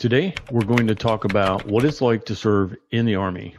Today, we're going to talk about what it's like to serve in the Army.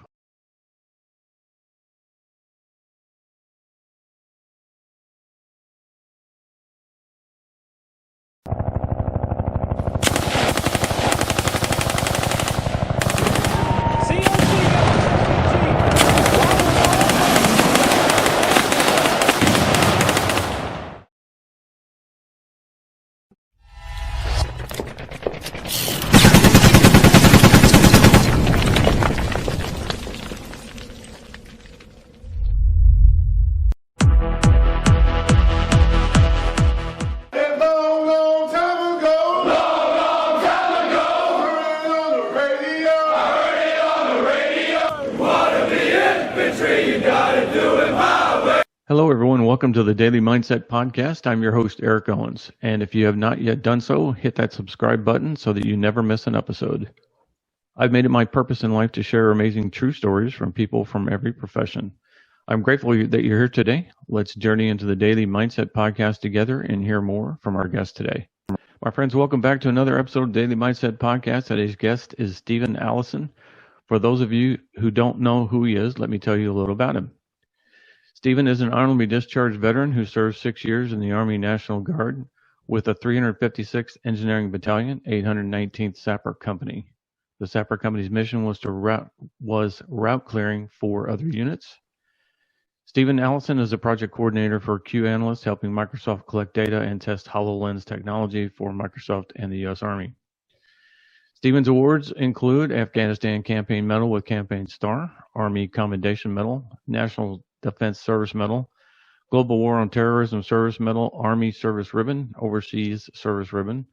Hello, everyone. Welcome to the Daily Mindset Podcast. I'm your host, Eric Owens. And if you have not yet done so, hit that subscribe button so that you never miss an episode. I've made it my purpose in life to share amazing true stories from people from every profession. I'm grateful that you're here today. Let's journey into the Daily Mindset Podcast together and hear more from our guest today. My friends, welcome back to another episode of Daily Mindset Podcast. Today's guest is Stephen Allison. For those of you who don't know who he is, let me tell you a little about him. Stephen is an honorably discharged veteran who served 6 years in the Army National Guard with the 356th Engineering Battalion, 819th Sapper Company. The Sapper Company's mission was route clearing for other units. Stephen Allison is a project coordinator for Q Analyst, helping Microsoft collect data and test HoloLens technology for Microsoft and the U.S. Army. Stephen's awards include Afghanistan Campaign Medal with Campaign Star, Army Commendation Medal, National Defense Service Medal, Global War on Terrorism Service Medal, Army Service Ribbon, Overseas Service Ribbon,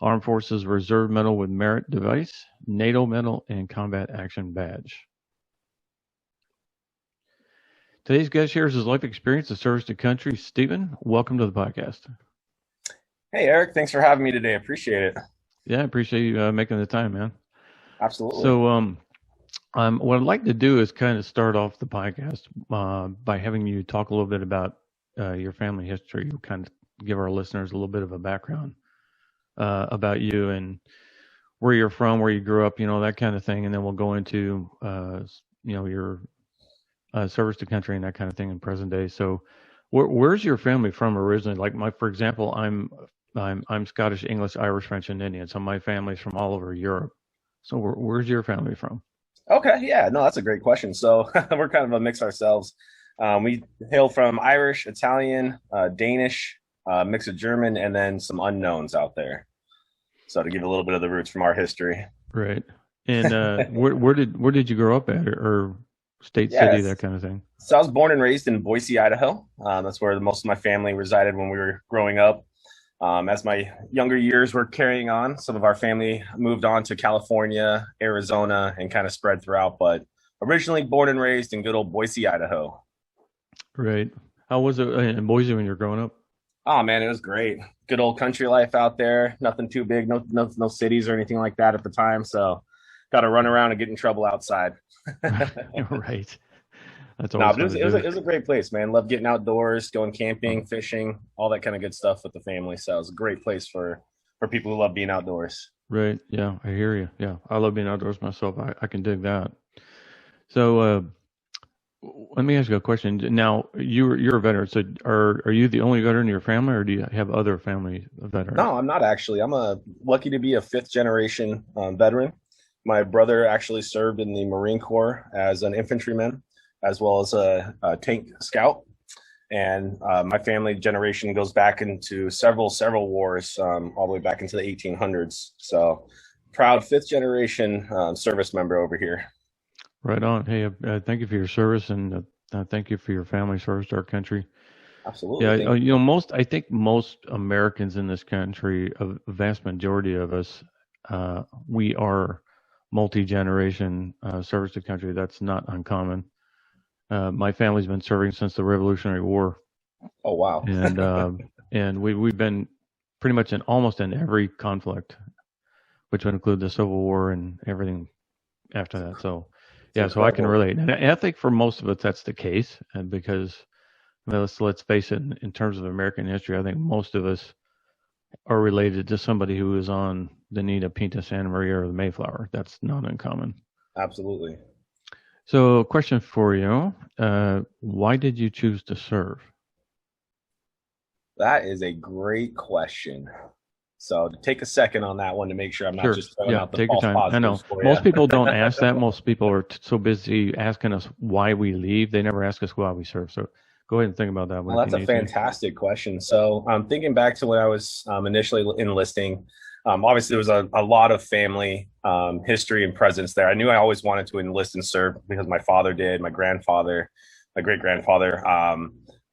Armed Forces Reserve Medal with Merit Device, NATO Medal, and Combat Action Badge. Today's guest shares his life experience of service to country. Stephen, welcome to the podcast. Hey, Eric. Thanks for having me today. I appreciate it. Yeah, I appreciate you making the time, man. Absolutely. So, what I'd like to do is kind of start off the podcast by having you talk a little bit about your family history, kind of give our listeners a little bit of a background about you and where you're from, where you grew up, that kind of thing. And then we'll go into, your service to country and that kind of thing in present day. So where's your family from originally? Like for example, I'm Scottish, English, Irish, French, and Indian. So my family's from all over Europe. So where's your family from? Okay, yeah, no, that's a great question. So we're kind of a mix ourselves. We hail from Irish, Italian, Danish, mix of German, and then some unknowns out there. So to give a little bit of the roots from our history. Right. And where did you grow up at, or state, city, that kind of thing? So I was born and raised in Boise, Idaho. That's where most of my family resided when we were growing up. As my younger years were carrying on, some of our family moved on to California, Arizona, and kind of spread throughout, but originally born and raised in good old Boise, Idaho. Right. How was it in Boise when you were growing up? Oh, man, it was great. Good old country life out there. Nothing too big, no cities or anything like that at the time, so got to run around and get in trouble outside. Right. That's no, but it was a great place, man. Love getting outdoors, going camping, fishing, all that kind of good stuff with the family. So it was a great place for people who love being outdoors. Right. Yeah, I hear you. Yeah, I love being outdoors myself. I can dig that. So let me ask you a question. Now, you're a veteran. So are you the only veteran in your family, or do you have other family veterans? No, I'm not actually. I'm lucky to be a fifth generation veteran. My brother actually served in the Marine Corps as an infantryman, as well as a tank scout. And my family generation goes back into several wars, all the way back into the 1800s. So proud fifth generation service member over here. Right on. Hey, thank you for your service, and thank you for your family service to our country. Absolutely. Yeah, I think most Americans in this country, a vast majority of us, we are multi-generation service to country. That's not uncommon. My family's been serving since the Revolutionary War. Oh, wow. And we've been pretty much almost in every conflict, which would include the Civil War and everything after that. So, yeah, so I can relate. And I think for most of us, that's the case. And because, let's face it, in terms of American history, I think most of us are related to somebody who was on Nina, Pinta, Santa Maria, or the Mayflower. That's not uncommon. Absolutely. So, question for you: why did you choose to serve? That is a great question. So to take a second on that one to make sure I'm not Sure. just throwing Yeah, out the take your false time. I know positives for you. most people don't ask that. Most people are so busy asking us why we leave. They never ask us why we serve. So go ahead and think about that one Well, if you that's a need to. fantastic question. So, thinking back to when I was initially enlisting, obviously there was a lot of family history and presence there. I knew I always wanted to enlist and serve because my father did, my grandfather, my great grandfather.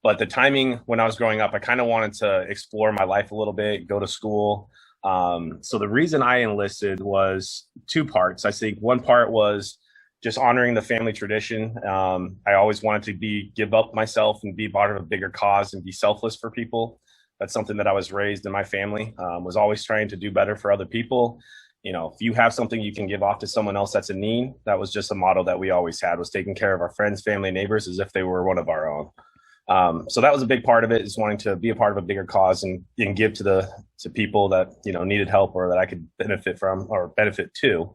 But the timing when I was growing up, I kind of wanted to explore my life a little bit, go to school. So the reason I enlisted was two parts. I think one part was just honoring the family tradition. I always wanted to give up myself and be part of a bigger cause and be selfless for people. That's something that I was raised in my family. Was always trying to do better for other people. You know, if you have something you can give off to someone else that's in need, that was just a motto that we always had, was taking care of our friends, family, neighbors as if they were one of our own. So that was a big part of it, is wanting to be a part of a bigger cause and give to people that, you know, needed help or that I could benefit from or benefit to.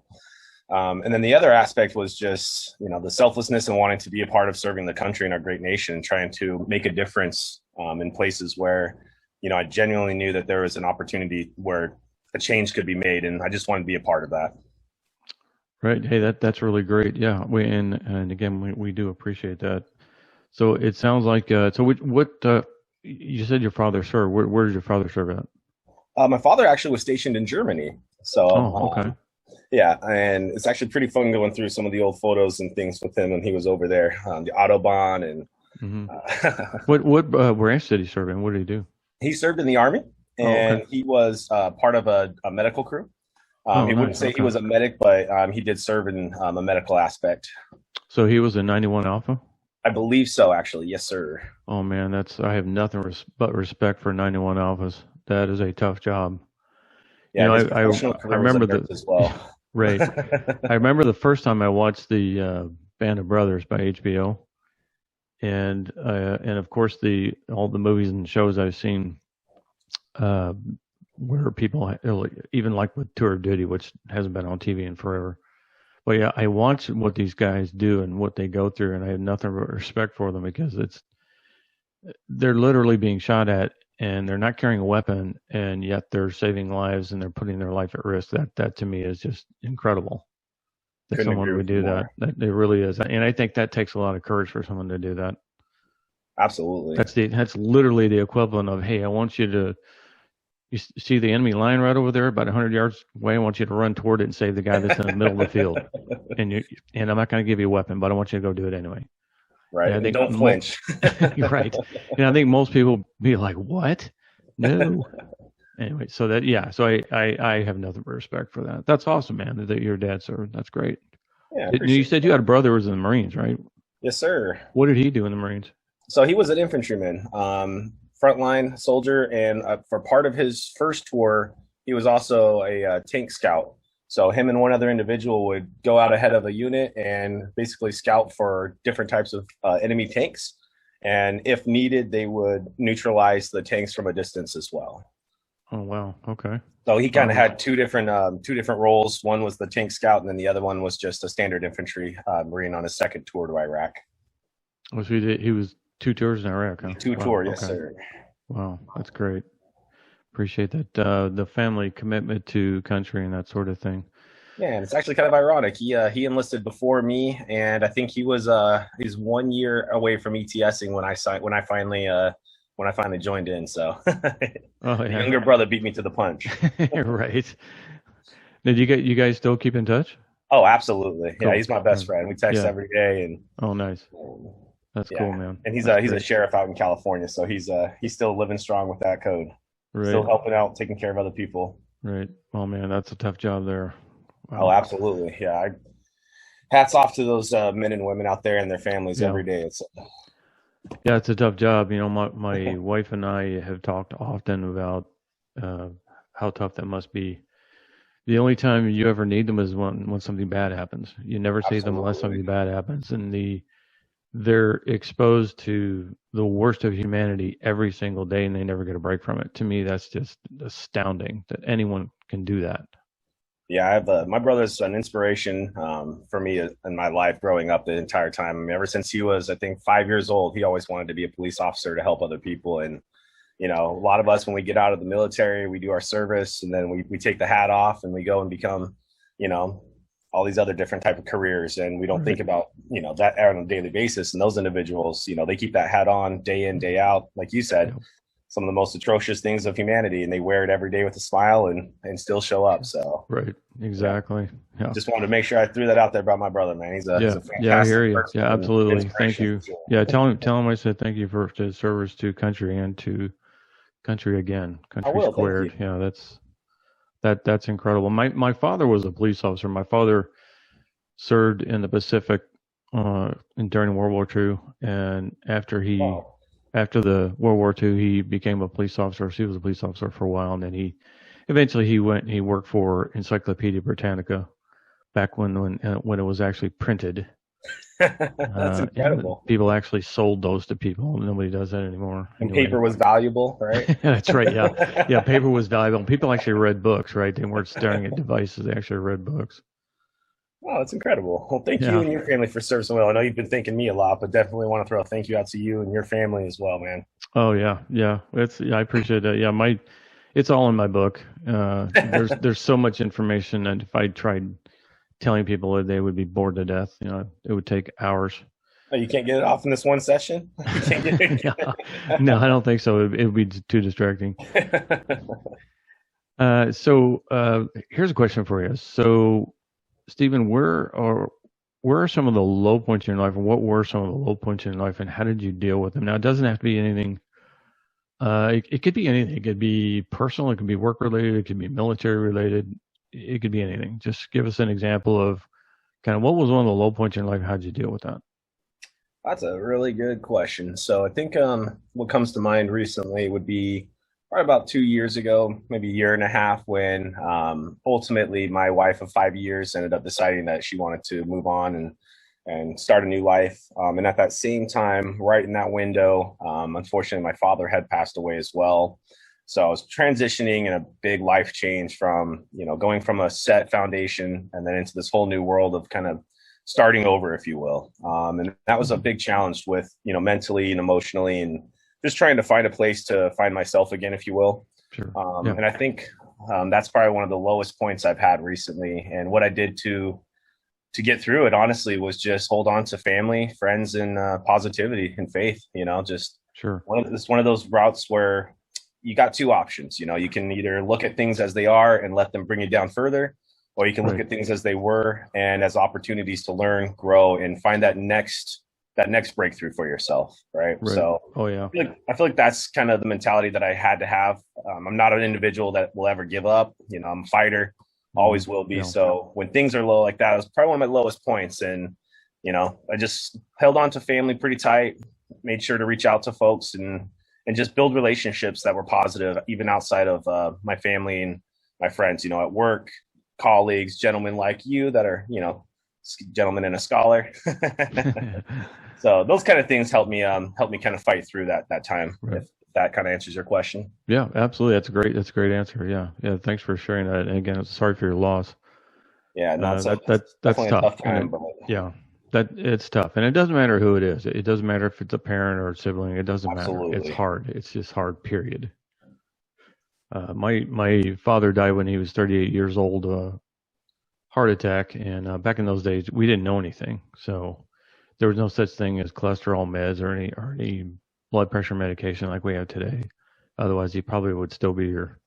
And then the other aspect was just, you know, the selflessness and wanting to be a part of serving the country and our great nation, trying to make a difference in places where, you know, I genuinely knew that there was an opportunity where a change could be made, and I just wanted to be a part of that. Right. Hey, that's really great. Yeah. And again, we do appreciate that. So it sounds like so what you said your father served. Where did your father serve at? My father actually was stationed in Germany, so Oh, okay. yeah, and it's actually pretty fun going through some of the old photos and things with him when he was over there, the Autobahn, and Hmm. uh, What branch did he serve in? What did he do? he served in the army, Oh, okay. and he was part of a medical crew. Oh, He wouldn't nice. say he Okay. was a medic, but he did serve in a medical aspect. So he was a 91 Alpha. I believe so, actually. Yes, sir. Oh man, I have nothing but respect for 91 Alphas. That is a tough job. You Yeah, know, his I professional I career was a remember nurse as well. right. I remember the first time I watched the Band of Brothers by HBO, and of course all the movies and shows I've seen uh, where people even like with Tour of Duty, which hasn't been on TV in forever. But yeah, I watch what these guys do and what they go through, and I have nothing but respect for them because they're literally being shot at, and they're not carrying a weapon, and yet they're saving lives and they're putting their life at risk. That to me is just incredible that Couldn't someone agree would with you do that. more. That it really is, and I think that takes a lot of courage for someone to do that. Absolutely. That's literally the equivalent of, hey, I want you to see the enemy line right over there, about 100 yards away. I want you to run toward it and save the guy that's in the middle of the field. And I'm not going to give you a weapon, but I want you to go do it anyway. Right. And I And think don't flinch. you're right. And I think most people be like, "What? No." Anyway, so that so I have nothing but respect for that. That's awesome, man. That your dad served. That's great. Yeah, I You appreciate said you that. had a brother who was in the Marines, right? Yes, sir. What did he do in the Marines? So he was an infantryman, frontline soldier, and for part of his first tour, he was also a tank scout. So him and one other individual would go out ahead of a unit and basically scout for different types of enemy tanks. And if needed, they would neutralize the tanks from a distance as well. Oh wow. Okay. So he kind of Wow. had two different roles. One was the tank scout, and then the other one was just a standard infantry Marine on his second tour to Iraq. Oh, so he was 2 tours in Iraq, huh? Two Wow. tour, yes, Okay. sir. Wow. That's great. Appreciate that. The family commitment to country and that sort of thing. Yeah, and it's actually kind of ironic. He enlisted before me, and I think he's 1 year away from ETSing when I finally joined in. So Oh the yeah. younger brother beat me to the punch. Right. Did you guys still keep in touch? Oh, absolutely. Yeah, Cool. he's my best friend. We text Yeah. every day, and Oh, nice. That's cool, yeah, man. and he's That's a great. sheriff out in California, so he's still living strong with that code, still Right. helping out, taking care of other people. Right. Oh man, that's a tough job there. Oh, Wow. absolutely. Yeah, hats off to those men and women out there and their families Yeah. every day. It's Yeah, it's a tough job. You know, my wife and I have talked often about uh, how tough that must be. The only time you ever need them is when something bad happens. You never see them unless absolutely. something bad happens, and they're exposed to the worst of humanity every single day, and they never get a break from it. To me, that's just astounding that anyone can do that. Yeah, I have my brother's an inspiration for me in my life growing up the entire time. I mean, ever since he was, I think, 5 years old, he always wanted to be a police officer to help other people. And a lot of us, when we get out of the military, we do our service, and then we take the hat off and we go and become, you know, all these other different type of careers, and we don't Right. think about that on a daily basis. And those individuals, they keep that hat on day in, day out, like you said, Yeah. some of the most atrocious things of humanity, and they wear it every day with a smile and still show up. So Right. yeah, Exactly. Yeah. just wanted to make sure I threw that out there about my brother, man. He's Yeah. a Yeah. I hear fantastic you. person Yeah. and Absolutely. Thank inspiration you. for sure. Yeah. Tell him I said thank you for his service to country and to country again, I country will. Thank squared. you. Yeah. That's incredible. My father was a police officer. My father served in the Pacific during World War II, and Wow. after the World War II, he became a police officer. So he was a police officer for a while, and then he worked for Encyclopedia Britannica back when it was actually printed, That's and incredible. people actually sold those to people. Nobody does that anymore. And Anyway, paper was valuable, right? that's right. Yeah, yeah. Paper was valuable. People actually read books, right? They weren't staring at devices. They actually read books. Oh, that's incredible. Well, thank you Yeah. and your family for serving well. I know you've been thanking me a lot, but definitely want to throw a thank you out to you and your family as well, man. Oh yeah, yeah. I appreciate that. Yeah, it's all in my book. There's so much information, and if I tried telling people it, they would be bored to death. It would take hours. Oh, you can't get it off in this one session? You can't get no, no, I don't think so. It would be too distracting. it. So here's a question for you. So, Stephen, where are some of the low points in your life, and what were some of the low points in your life, and how did you deal with them? Now, it doesn't have to be anything. It could be anything. It could be personal. It could be work related. It could be military related. It could be anything. Just give us an example of kind of what was one of the low points in your life. How did you deal with that? That's a really good question. So I think what comes to mind recently would be probably about 2 years ago, maybe a year and a half, when ultimately my wife of 5 years ended up deciding that she wanted to move on and start a new life. And at that same time, right in that window, unfortunately, my father had passed away as well. So I was transitioning in a big life change from, going from a set foundation and then into this whole new world of kind of starting over, if you will. And that was a Mhm. big challenge with, mentally and emotionally, and just trying to find a place to find myself again, if you will. Sure. Yeah. And I think that's probably one of the lowest points I've had recently. And what I did to get through it, honestly, was just hold on to family, friends, and positivity and faith. Just Sure. it's one of those routes where you got two options. You can either look at things as they are and let them bring you down further, or you can look Right. at things as they were and as opportunities to learn, grow, and find that next breakthrough for yourself. Right. Right. So Oh yeah. I feel like that's kind of the mentality that I had to have. I'm not an individual that will ever give up. I'm a fighter, Mhm. always will be. Yeah. So when things are low like that, it was probably one of my lowest points. And, I just held on to family pretty tight, made sure to reach out to folks and just build relationships that were positive, even outside of my family and my friends, at work, colleagues, gentlemen like you that are, gentlemen and a scholar. So those kind of things help me kind of fight through that time. Right. If that kind of answers your question. Yeah, absolutely. That's a great answer. Yeah. Yeah. Thanks for sharing that. And again, sorry for your loss. Yeah, not so. That's Definitely a tough. tough And time, but yeah, that it's tough. And it doesn't matter who it is. It doesn't matter if it's a parent or a sibling. It doesn't matter. It's absolutely. hard. It's just hard, period. My father died when he was 38 years old, heart attack. And back in those days, we didn't know anything. So there was no such thing as cholesterol meds or any blood pressure medication like we have today. Otherwise, he probably would still be here.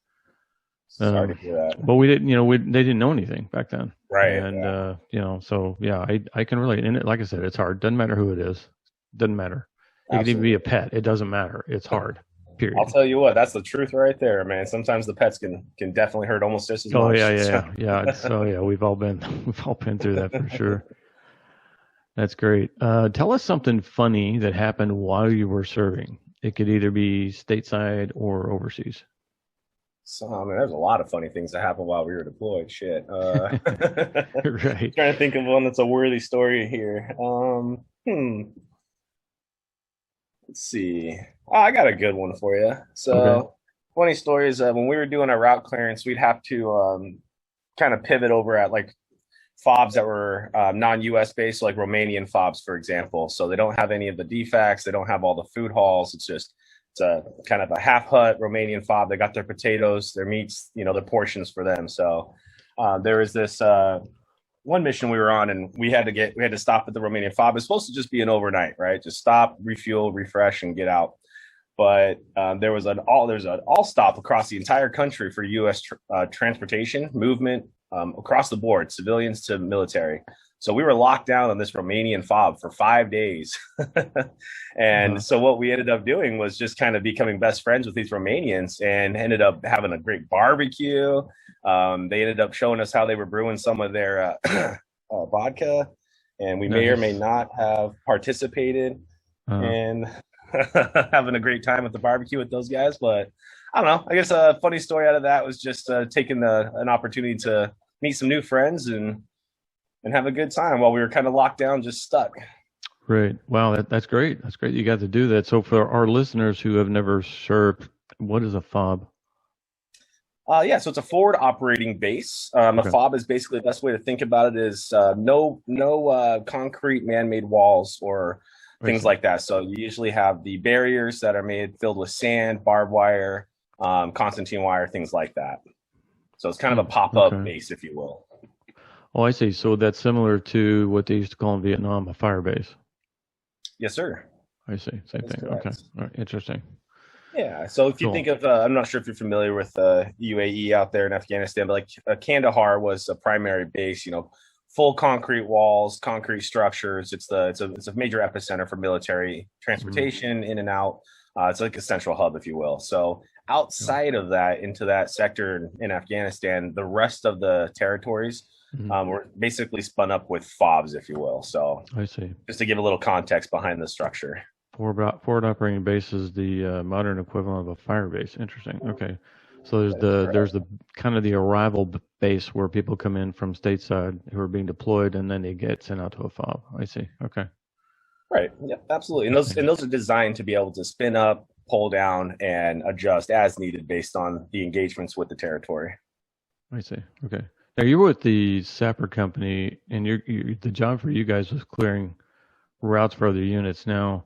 Sorry to hear that. But we didn't, they didn't know anything back then. Right. And, Yeah. So yeah, I can relate. And like I said, it's hard. Doesn't matter who it is. Doesn't matter. It could even be Absolutely. a pet. It doesn't matter. It's hard, I'll period. tell you what, that's the truth right there, man. Sometimes the pets can definitely hurt almost just as Oh yeah, much. yeah, So, yeah, yeah. Yeah. We've all been, we've all been through that for sure. That's great. Tell us something funny that happened while you were serving. It could either be stateside or overseas. I mean, there's a lot of funny things that happened while we were deployed. Shit. Right. Trying to think of one that's a worthy story here. Let's see. Oh, I got a good one for you. Okay. So, funny story is when we were doing our route clearance, we'd have to kind of pivot over at like fobs that were non-US based, like Romanian fobs, for example. So they don't have any of the defects. They don't have all the food halls. It's a kind of a half hut Romanian fob. They got their potatoes, their meats, their portions for them. So there was this one mission we were on, and we had to stop at the Romanian fob. It's supposed to just be an overnight, right? Just stop, refuel, refresh, and get out. But there's an all stop across the entire country for U.S. Transportation movement across the board, civilians to military. So we were locked down on this Romanian fob for 5 days. And so what we ended up doing was just kind of becoming best friends with these Romanians, and ended up having a great barbecue. They ended up showing us how they were brewing some of their vodka, and we may or may not have participated in having a great time at the barbecue with those guys. But I don't know. I guess a funny story out of that was just taking an opportunity to meet some new friends and have a good time while we were kind of locked down, just stuck. Great. Wow, that's great. That's great you got to do that. So for our listeners who have never served, what is a fob? Yeah, so it's a forward operating base. A fob is basically the best way to think about it is no concrete man-made walls or things like that. So you usually have the barriers that are filled with sand, barbed wire, concertina wire, things like that. So it's kind of a pop-up base, if you will. Oh, I see. So that's similar to what they used to call in Vietnam a fire base. Yes, sir. I see. Same thing. Correct. Okay. All right. Interesting. Yeah. So if you think of, I'm not sure if you're familiar with UAE out there in Afghanistan, but like Kandahar was a primary base. Full concrete walls, concrete structures. It's a major epicenter for military transportation in and out. It's like a central hub, if you will. So outside of that, into that sector in Afghanistan, the rest of the territories were basically spun up with fobs, if you will. So I see. Just to give a little context behind the structure. Forward operating base is the modern equivalent of a fire base. Interesting. Okay. So there's the kind of the arrival base where people come in from stateside who are being deployed, and then they get sent out to a fob. I see. Okay. Right. Yep. Absolutely. And those are designed to be able to spin up, pull down, and adjust as needed based on the engagements with the territory. I see. Okay. Now you were with the Sapper company, and the job for you guys was clearing routes for other units. Now,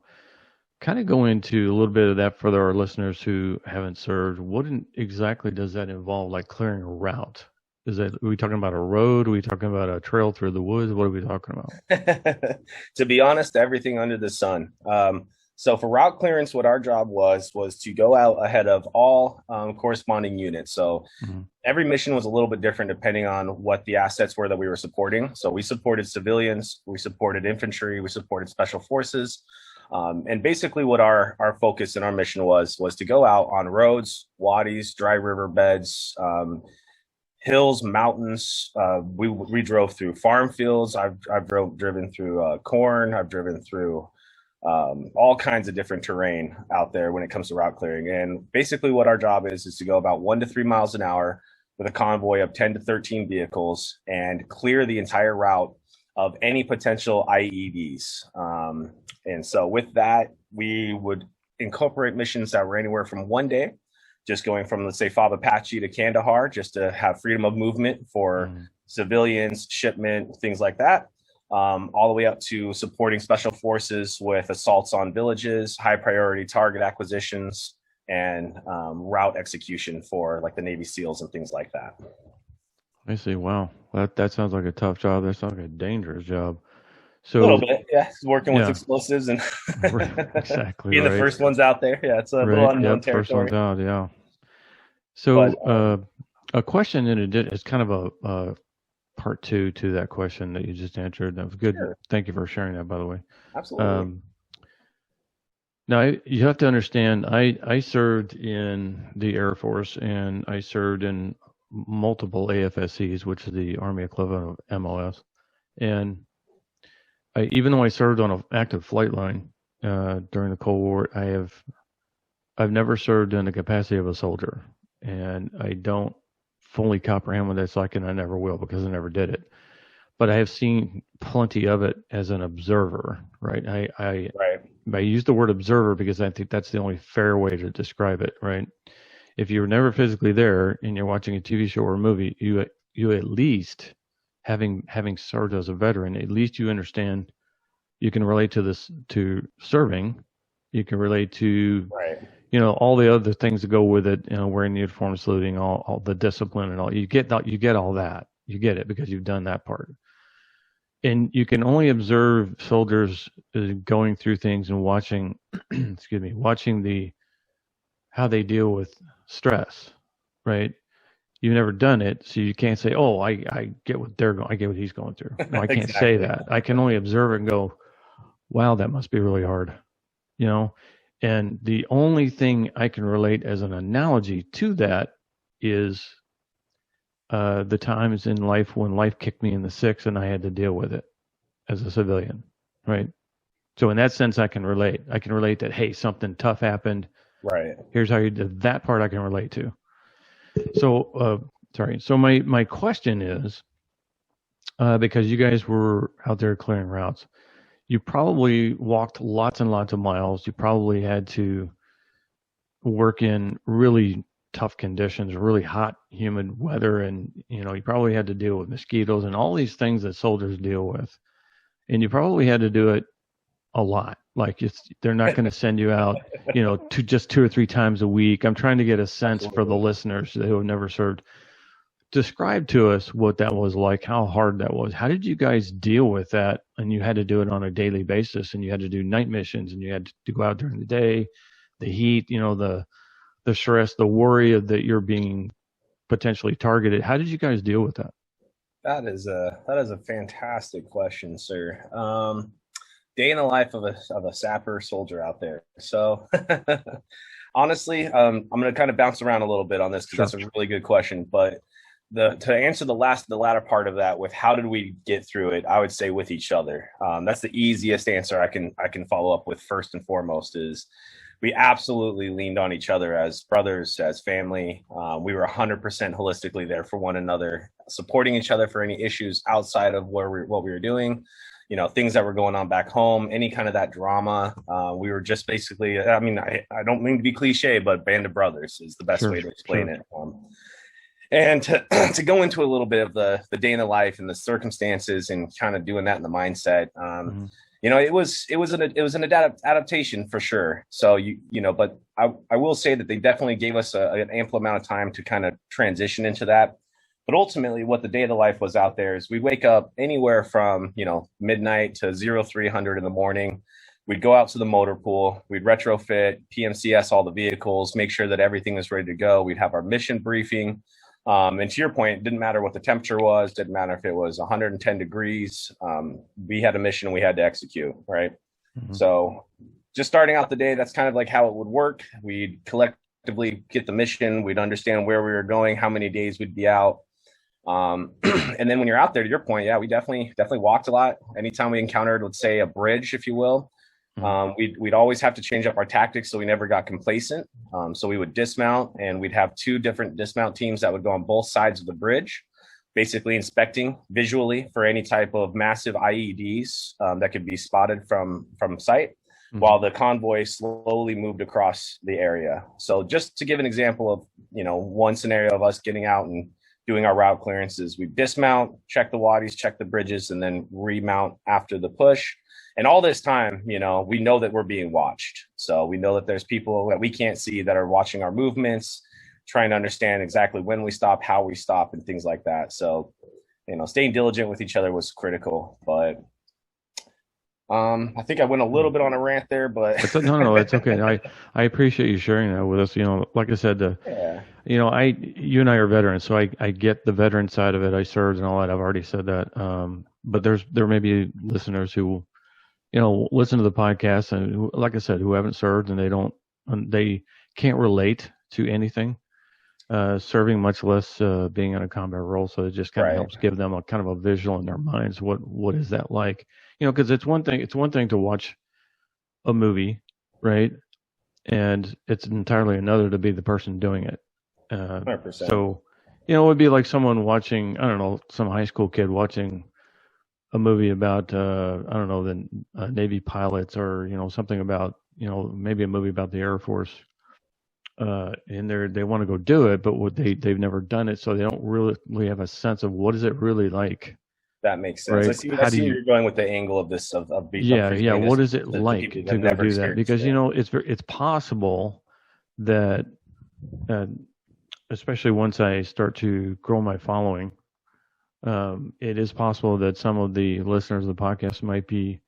kind of go into a little bit of that for our listeners who haven't served. What exactly does that involve, like clearing a route? Are we talking about a road? Are we talking about a trail through the woods? What are we talking about? To be honest, everything under the sun. So for route clearance, what our job was to go out ahead of all corresponding units. So every mission was a little bit different depending on what the assets were that we were supporting. So we supported civilians, we supported infantry, we supported special forces. And basically what our focus and our mission was to go out on roads, wadis, dry river beds, hills, mountains. We drove through farm fields. I've driven through corn. I've driven through all kinds of different terrain out there when it comes to route clearing. And basically what our job is to go about 1 to 3 miles an hour with a convoy of 10 to 13 vehicles and clear the entire route of any potential IEDs. And so with that, we would incorporate missions that were anywhere from 1 day, just going from, let's say, Fob Apache to Kandahar, just to have freedom of movement for civilians, shipment, things like that, all the way up to supporting special forces with assaults on villages, high priority target acquisitions, and route execution for like the Navy SEALs and things like that. I see. Wow. That sounds like a tough job. That sounds like a dangerous job. So a little bit, yeah. Working with explosives and exactly being the first ones out there. Yeah, it's a little unknown territory. First ones out, yeah. So a question in addition, it's kind of a part two to that question that you just answered. That was good. Sure. Thank you for sharing that, by the way. Absolutely. Now you have to understand, I served in the Air Force, and I served in multiple AFSCs, which is the Army equivalent of MOS, and even though I served on an active flight line during the Cold War, I've never served in the capacity of a soldier, and I don't fully comprehend what that's like, and I never will because I never did it. But I have seen plenty of it as an observer, right? I use the word observer because I think that's the only fair way to describe it, right? If you're never physically there and you're watching a TV show or a movie, you you at least, having served as a veteran, at least you understand, you can relate to this, to serving, you can relate to, Right. all the other things that go with it, wearing the uniform, saluting, all the discipline and all. You get that, you get all that. You get it because you've done that part. And you can only observe soldiers going through things and watching, excuse me, watching how they deal with stress, right? You've never done it, so you can't say, "Oh, I get what they're going, I get what he's going through." No, I can't say Exactly. that. I can only observe it and go, "Wow, that must be really hard," you know. And the only thing I can relate as an analogy to that is the times in life when life kicked me in the six and I had to deal with it as a civilian, right? So in that sense, I can relate. I can relate that, hey, something tough happened. Right. Here's how you did that part. I can relate to. So, sorry. So my question is, because you guys were out there clearing routes, you probably walked lots and lots of miles. You probably had to work in really tough conditions, really hot, humid weather, and you probably had to deal with mosquitoes and all these things that soldiers deal with. And you probably had to do it a lot. Like they're not going to send you out, to just 2 or 3 times a week. I'm trying to get a sense for the listeners who have never served. Describe to us what that was like, how hard that was. How did you guys deal with that? And you had to do it on a daily basis, and you had to do night missions, and you had to go out during the day, the heat, the stress, the worry of that you're being potentially targeted. How did you guys deal with that? That is a fantastic question, sir. Day in the life of a sapper soldier out there. So honestly, I'm going to kind of bounce around a little bit on this because that's a really good question. But to answer the latter part of that with how did we get through it, I would say with each other. That's the easiest answer I can follow up with. First and foremost is we absolutely leaned on each other as brothers, as family. We were 100% holistically there for one another, supporting each other for any issues outside of what we were doing. Things that were going on back home, any kind of that drama. We were just basically, I mean, I don't mean to be cliche, but band of brothers is the best way to explain it. And to go into a little bit of the day in the life and the circumstances and kind of doing that in the mindset, it was an adaptation for sure. So but I will say that they definitely gave us an ample amount of time to kind of transition into that. But ultimately, what the day of the life was out there is we wake up anywhere from midnight to 0300 in the morning. We'd go out to the motor pool. We'd retrofit, PMCS all the vehicles, make sure that everything was ready to go. We'd have our mission briefing. And to your point, it didn't matter what the temperature was. Didn't matter if it was 110 degrees. We had a mission and we had to execute, right? Mm-hmm. So just starting out the day, that's kind of like how it would work. We'd collectively get the mission. We'd understand where we were going, how many days we'd be out. And then when you're out there, to your point, yeah, we definitely walked a lot. Anytime we encountered, let's say, a bridge, if you will, we'd always have to change up our tactics so we never got complacent. So we would dismount, and we'd have 2 different dismount teams that would go on both sides of the bridge, basically inspecting visually for any type of massive IEDs that could be spotted from sight, while the convoy slowly moved across the area. So just to give an example of one scenario of us getting out and doing our route clearances, we dismount, check the wadis, check the bridges, and then remount after the push. And all this time, we know that we're being watched. So we know that there's people that we can't see that are watching our movements, trying to understand exactly when we stop, how we stop, and things like that. So, staying diligent with each other was critical. But I think I went a little bit on a rant there, but no, it's okay. I appreciate you sharing that with us. Like I said, you and I are veterans, so I get the veteran side of it. I served and all that. I've already said that. But there may be listeners who, listen to the podcast and who, like I said, who haven't served and they can't relate to anything, serving, much less being in a combat role. So it just kind of helps give them a kind of a visual in their minds. What is that like? Because it's one thing to watch a movie, right? And it's entirely another to be the person doing it. 100%. So, it would be like someone watching, I don't know, some high school kid watching a movie about, I don't know, the Navy pilots, or, something about, maybe a movie about the Air Force. and they want to go do it, but they've never done it, so they don't really have a sense of what is it really like. That makes sense. Right? I see where you're going with the angle of this of Yeah. What is it like to go do that? Because it's possible that, especially once I start to grow my following, it is possible that some of the listeners of the podcast might be,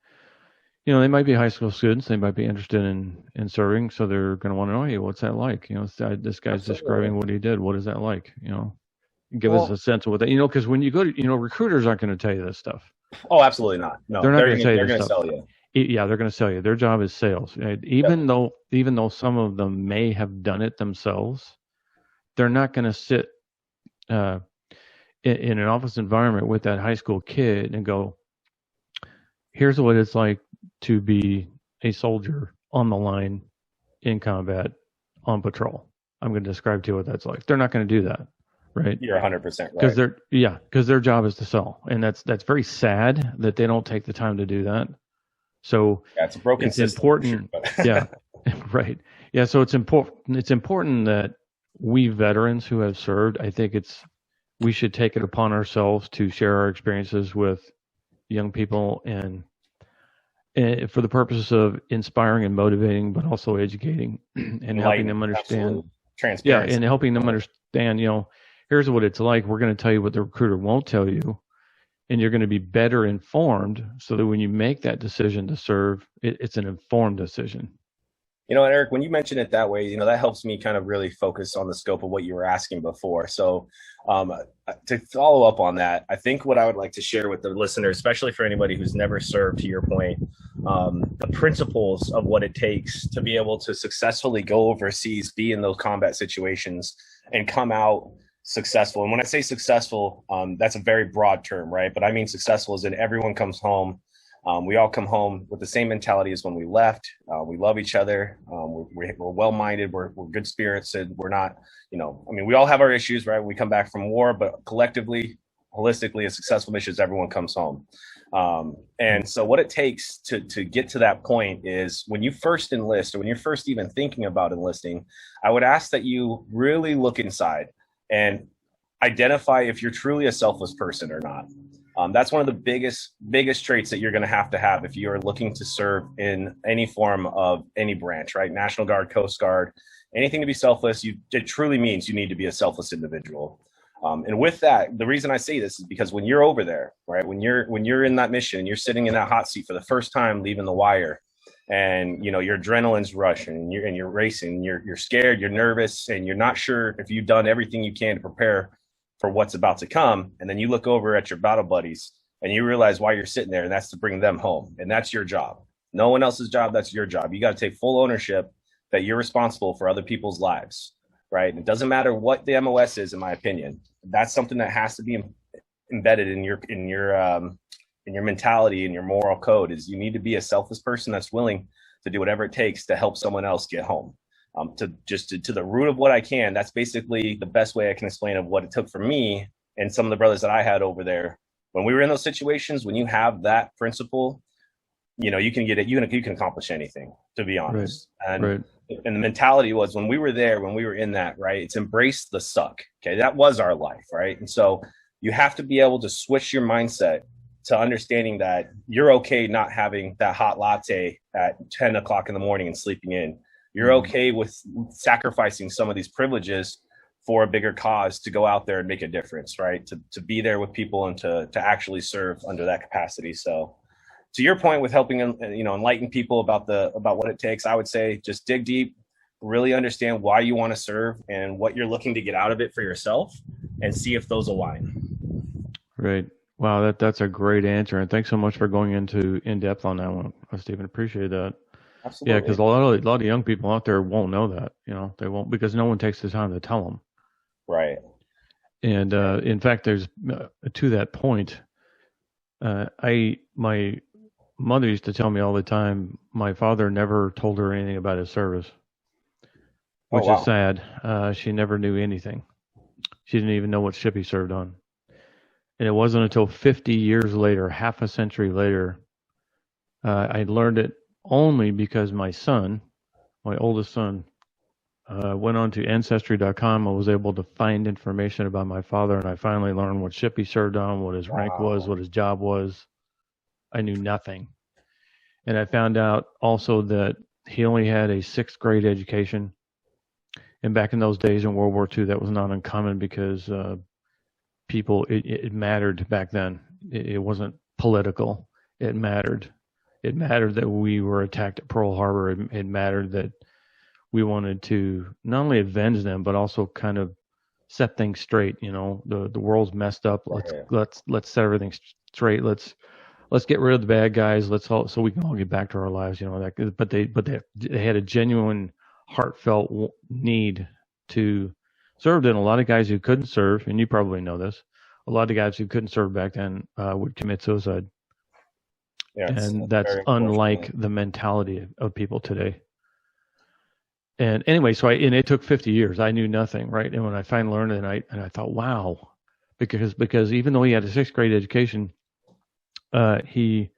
they might be high school students. They might be interested in serving, so they're going to want to know, hey, what's that like? This guy's describing what he did. What is that like? Give us a sense of what that, because when you go to, recruiters aren't going to tell you this stuff. Oh, absolutely not. No, they're not going to tell you this stuff. Sell you. Yeah, they're going to sell you. Their job is sales. Even though some of them may have done it themselves, they're not going to sit in an office environment with that high school kid and go, here's what it's like to be a soldier on the line in combat on patrol. I'm going to describe to you what that's like. They're not going to do that, right? You're 100% right. Because their job is to sell, and that's very sad that they don't take the time to do that. So it's a broken it's system. Important. Sure, yeah, right. Yeah, so it's important. It's important that we veterans who have served, I think we should take it upon ourselves to share our experiences with young people and for the purpose of inspiring and motivating, but also educating and helping them understand. Transparency. Yeah, and helping them understand, here's what it's like. We're going to tell you what the recruiter won't tell you, and you're going to be better informed so that when you make that decision to serve, it's an informed decision. Eric, when you mention it that way, that helps me kind of really focus on the scope of what you were asking before. So to follow up on that, I think what I would like to share with the listeners, especially for anybody who's never served, to your point, the principles of what it takes to be able to successfully go overseas, be in those combat situations, and come out successful. And when I say successful, that's a very broad term, right? But I mean successful as in everyone comes home. We all come home with the same mentality as when we left. We love each other. We're well-minded. We're good spirits, and we're not, we all have our issues, right? We come back from war, but collectively, holistically, a successful mission is everyone comes home. And so what it takes to get to that point is when you first enlist, or when you're first even thinking about enlisting, I would ask that you really look inside and identify if you're truly a selfless person or not. That's one of the biggest traits that you're going to have if you are looking to serve in any form of any branch, right? National Guard, Coast Guard, anything to be selfless. It truly means you need to be a selfless individual. And with that, the reason I say this is because when you're over there, right, when you're in that mission and you're sitting in that hot seat for the first time, leaving the wire, and your adrenaline's rushing, and you're racing, you're scared, you're nervous, and you're not sure if you've done everything you can to prepare for what's about to come. And then you look over at your battle buddies and you realize why you're sitting there, and that's to bring them home. And that's your job. No one else's job. That's your job. You got to take full ownership that you're responsible for other people's lives, right? And it doesn't matter what the MOS is, in my opinion. That's something that has to be embedded in your mentality and your moral code. Is you need to be a selfless person that's willing to do whatever it takes to help someone else get home. To the root of what I can. That's basically the best way I can explain of what it took for me and some of the brothers that I had over there. When we were in those situations, when you have that principle, you can get it. You can accomplish anything, to be honest. Right. And the mentality was when we were there, when we were in that, right, it's embrace the suck. Okay, that was our life, right? And so you have to be able to switch your mindset to understanding that you're okay not having that hot latte at 10 o'clock in the morning and sleeping in. You're okay with sacrificing some of these privileges for a bigger cause to go out there and make a difference, right? To be there with people and to actually serve under that capacity. So to your point with helping, enlighten people about what it takes, I would say just dig deep, really understand why you want to serve and what you're looking to get out of it for yourself, and see if those align. Right. Wow, that's a great answer. And thanks so much for going in depth on that one, Stephen. Appreciate that. Absolutely. Yeah, because a lot of young people out there won't know that. They won't, because no one takes the time to tell them. Right. And in fact, there's to that point. My mother used to tell me all the time, my father never told her anything about his service, which is sad. She never knew anything. She didn't even know what ship he served on. And it wasn't until 50 years later, half a century later, I learned it only because my oldest son, Went on to Ancestry.com. I was able to find information about my father, and I finally learned what ship he served on, what his rank was, what his job was. I knew nothing. And I found out also that he only had a 6th grade education. And back in those days in World War II, that was not uncommon because it mattered back then. It wasn't political. It mattered. It mattered that we were attacked at Pearl Harbor. It mattered that we wanted to not only avenge them, but also kind of set things straight. The world's messed up. Let's set everything straight. Let's get rid of the bad guys. So we can all get back to our lives. But they had a genuine, heartfelt need to serve. And a lot of guys who couldn't serve, and you probably know this, a lot of guys who couldn't serve back then would commit suicide. Yeah, and that's unlike the mentality of people today. And anyway, and it took 50 years. I knew nothing, right? And when I finally learned it, and I thought, wow, because even though he had a 6th grade education, he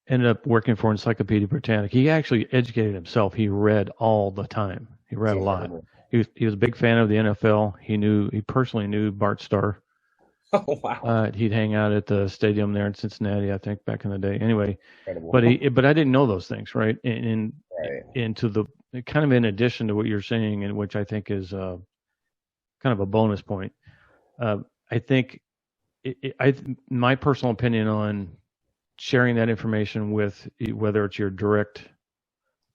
ended up working for Encyclopedia Britannica. He actually educated himself. He read all the time. He read a lot. He was a big fan of the NFL. He personally knew Bart Starr. Oh, wow. He'd hang out at the stadium there in Cincinnati, I think, back in the day. Anyway, incredible. But I didn't know those things, right? And into the kind of in addition to what you're saying, and which I think is kind of a bonus point. I think my personal opinion on sharing that information with, whether it's your direct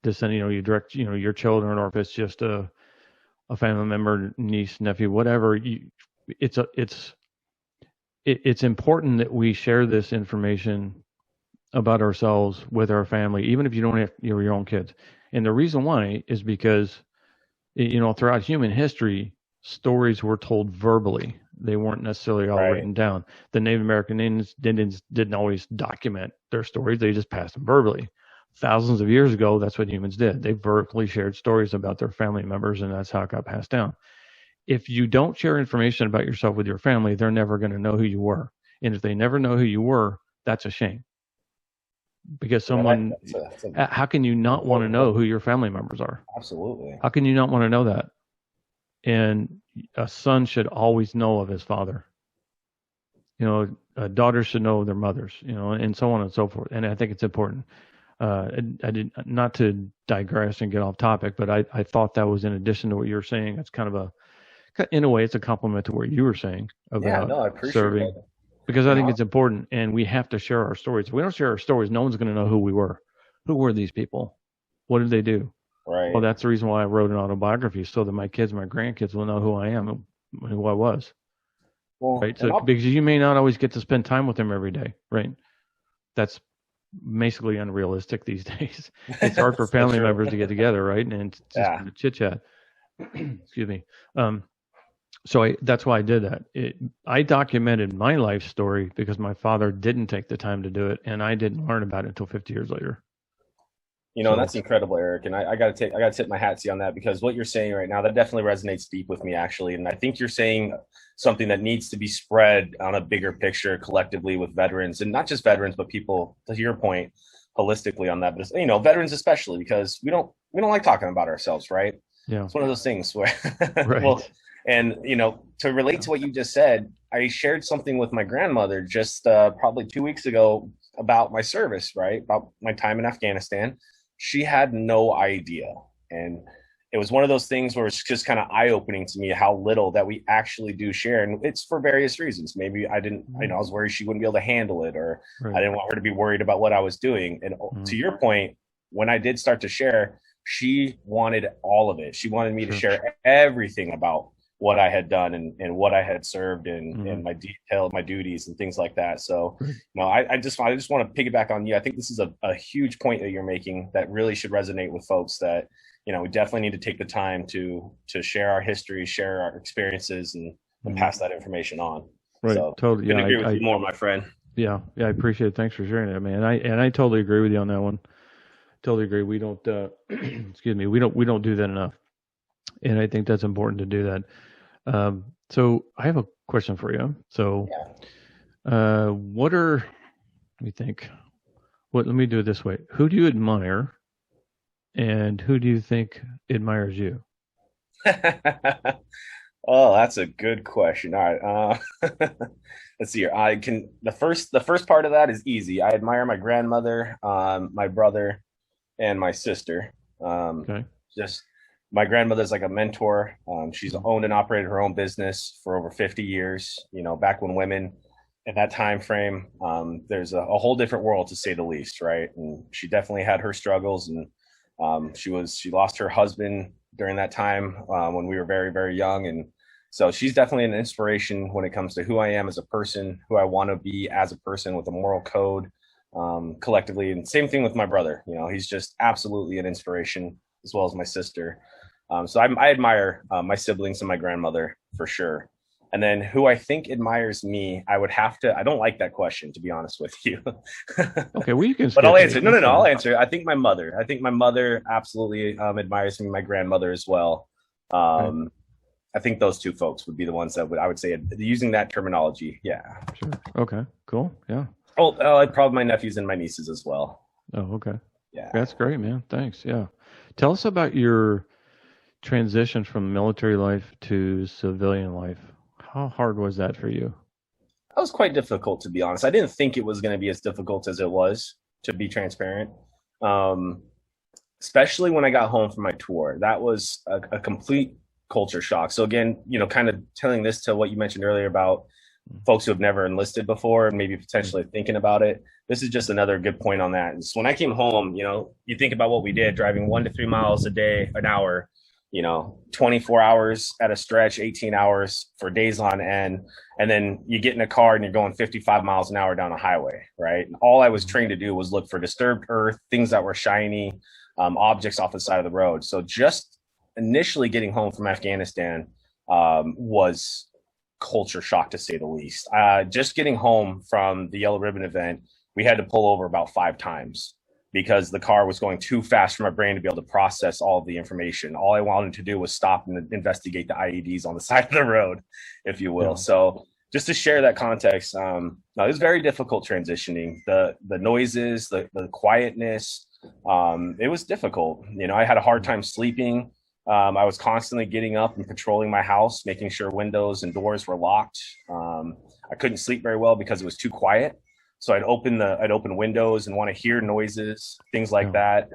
descendant, your children, or if it's just a family member, niece, nephew, whatever, it's important that we share this information about ourselves with our family, even if you don't have your own kids. And the reason why is because, throughout human history, stories were told verbally. They weren't necessarily all written down. The Native American Indians didn't always document their stories. They just passed them verbally. Thousands of years ago, that's what humans did. They verbally shared stories about their family members, and that's how it got passed down. If you don't share information about yourself with your family, they're never going to know who you were. And if they never know who you were, that's a shame. Because how can you not want to know who your family members are? Absolutely. How can you not want to know that? And a son should always know of his father. Daughters should know their mothers, and so on and so forth. And I think it's important. I did not to digress and get off topic, but I thought that was in addition to what you're saying. It's kind of in a way, it's a compliment to what you were saying about serving. That. Because I think it's important, and we have to share our stories. If we don't share our stories, no one's going to know who we were. Who were these people? What did they do? Right. Well, that's the reason why I wrote an autobiography, so that my kids, my grandkids will know who I am and who I was. Well, right. So because you may not always get to spend time with them every day, right? That's basically unrealistic these days. It's hard for family members to get together, right? And just kind of chit chat. Excuse me. So that's why I did that. I documented my life story because my father didn't take the time to do it, and I didn't learn about it until 50 years later. That's incredible, Eric. And I got to tip my hat to you on that, because what you're saying right now, that definitely resonates deep with me, actually. And I think you're saying something that needs to be spread on a bigger picture collectively with veterans, and not just veterans, but people, to your point, holistically on that. But veterans especially, because we don't like talking about ourselves, right? Yeah. It's one of those things where, right. Well, and to relate to what you just said, I shared something with my grandmother just probably 2 weeks ago about my service, right? About my time in Afghanistan. She had no idea. And it was one of those things where it's just kind of eye-opening to me how little that we actually do share. And it's for various reasons. Maybe I didn't, I was worried she wouldn't be able to handle it, or I didn't want her to be worried about what I was doing. And to your point, when I did start to share, she wanted all of it. She wanted me to share everything about what I had done and what I had served and my my duties and things like that. So, I just want to piggyback on you. I think this is a huge point that you're making that really should resonate with folks, that, we definitely need to take the time to share our history, share our experiences, and pass that information on. Right. So, totally. Yeah. I agree with you more, my friend. Yeah. I appreciate it. Thanks for sharing that, man. I totally agree with you on that one. Totally agree. We don't, excuse me, we don't do that enough. And I think that's important to do that. So I have a question for you. So, let me do it this way. Who do you admire, and who do you think admires you? Oh, that's a good question. All right. Let's see here. I can the first part of that is easy. I admire my grandmother, my brother, and my sister. Um, Okay. just my grandmother's like a mentor. She's Mhm. owned and operated her own business for over 50 years. Back when women in that time frame, there's a whole different world to say the least, right? And she definitely had her struggles, and she lost her husband during that time when we were very very young, and so she's definitely an inspiration when it comes to who I am as a person, who I want to be as a person with a moral code collectively. And same thing with my brother. He's just absolutely an inspiration, as well as my sister. So I admire my siblings and my grandmother for sure. And then who I think admires me, I don't like that question, to be honest with you. Okay, well, you can But I'll skip answer. it. No, That's no, no. I'll fine. answer. I think my mother absolutely admires me. My grandmother as well. Okay, Um, I think those two folks would be the ones that I would say using that terminology. Yeah. sure. Okay, cool. Yeah. Probably my nephews and my nieces as well. Oh, okay. Yeah. That's great, man. Thanks. Yeah. Tell us about your transition from military life to civilian life. How hard was that for you? That was quite difficult, to be honest. I didn't think it was going to be as difficult as it was, to be transparent. Um, Especially when I got home from my tour. That was a complete culture shock. So again, kind of telling this to what you mentioned earlier about folks who have never enlisted before and maybe Mm, potentially thinking about it. This is just another good point on that. Is when I came home, you think about what we did, driving 1 to 3 miles a day, an hour, 24 hours at a stretch, 18 hours for days on end. And then you get in a car and you're going 55 miles an hour down a highway, right? And all I was mm, trained to do was look for disturbed earth, things that were shiny, objects off the side of the road. So just initially getting home from Afghanistan was culture shock, to say the least. Just getting home from the Yellow Ribbon event, we had to pull over about 5 times because the car was going too fast for my brain to be able to process all of the information. All I wanted to do was stop and investigate the IEDs on the side of the road, if you will. yeah. So just to share that context, no, it was very difficult transitioning. The noises, the quietness, it was difficult. I had a hard Mm, time sleeping. I was constantly getting up and patrolling my house, making sure windows and doors were locked. I couldn't sleep very well because it was too quiet. So I'd open windows and want to hear noises, things like yeah. that.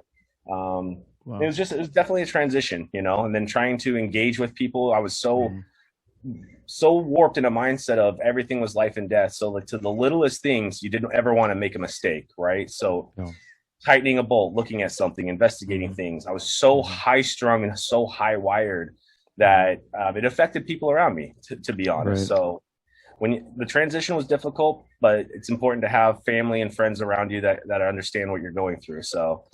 Um, Wow. it was definitely a transition, and then trying to engage with people. I was Mm, so warped in a mindset of everything was life and death. So like to the littlest things, you didn't ever want to make a mistake, right? So yeah. tightening a bolt, looking at something, investigating Mm, things. I was so mm, high strung and so high wired mm, that it affected people around me, to be honest. right. So the transition was difficult, but it's important to have family and friends around you that understand what you're going through. So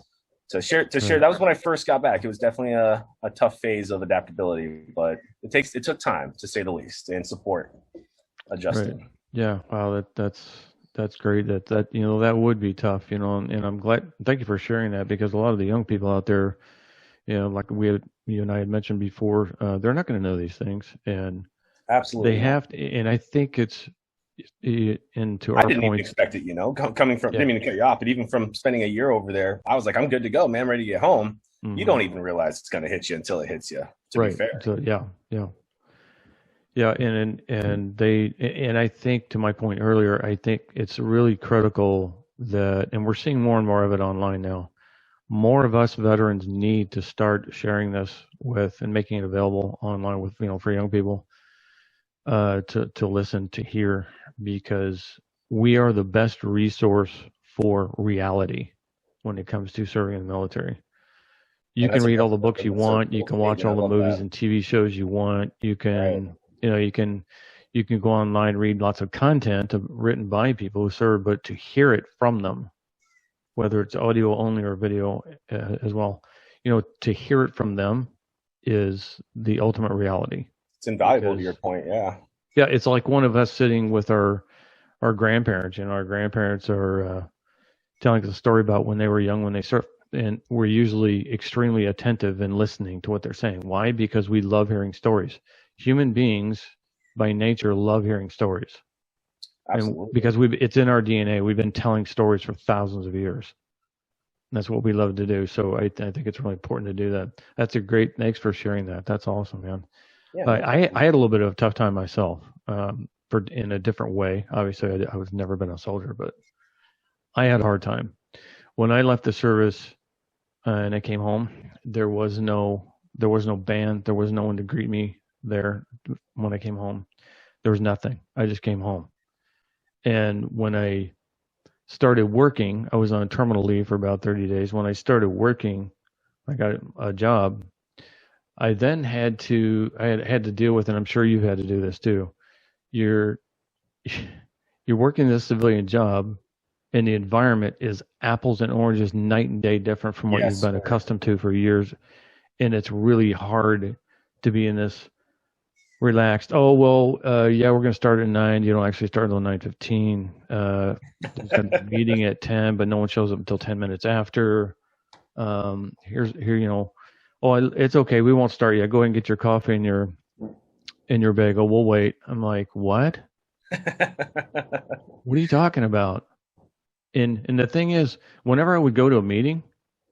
to share Right. that was when I first got back. It was definitely a tough phase of adaptability, but it took time, to say the least, and support Right. adjusting. Yeah. Wow. That's great. That would be tough. And I'm glad. Thank you for sharing that because a lot of the young people out there, like you and I had mentioned before, they're not going to know these things, and they Absolutely not. have to. And I think and to I our didn't even points, expect it, coming from, yeah. didn't mean to cut you off, but even from spending a year over there, I was like, I'm good to go, man. I'm ready to get home. You Hmm. don't even realize it's going to hit you until it hits you, to be Right. fair. So yeah, yeah, yeah. And I think to my point earlier, I think it's really critical that, and we're seeing more and more of it online now. More of us veterans need to start sharing this with and making it available online with for young people to listen to hear because we are the best resource for reality when it comes to serving in the military. You And can that's a read all great the books you compliment, sir. want. You can watch Statement. I all the love movies that. and TV shows you want. You Right. can, you can go online, read lots of content written by people who serve, but to hear it from them, whether it's audio only or video as well, to hear it from them is the ultimate reality. It's invaluable to your Because point. Yeah. yeah, it's like one of us sitting with our grandparents. Our grandparents are telling us a story about when they were young, when they surfed, and we're usually extremely attentive and listening to what they're saying. Why? Because we love hearing stories. Human beings, by nature, love hearing stories, and Absolutely. because it's in our DNA. We've been telling stories for thousands of years. That's what we love to do. So I think it's really important to do that. That's a great, thanks for sharing that. That's awesome, man. Yeah, I had a little bit of a tough time myself, in a different way. Obviously, I was never been a soldier, but I had a hard time. When I left the service and I came home, there was no band. There was no one to greet me there when I came home. There was nothing. I just came home. And when I started working, I was on terminal leave for about 30 days. When I started working, I got a job. I then had to deal with, and I'm sure you've had to do this too. You're you're working this civilian job, and the environment is apples and oranges, night and day different from what you've been accustomed to for years, and it's really hard to be in this relaxed. Oh well, yeah, we're going to start at 9. You don't actually start until 9:15. There's a meeting at 10, but no one shows up until 10 minutes after. Here. Oh, it's okay. We won't start yet. Go ahead and get your coffee and your bagel. We'll wait. I'm like, what? What are you talking about? And the thing is, whenever I would go to a meeting,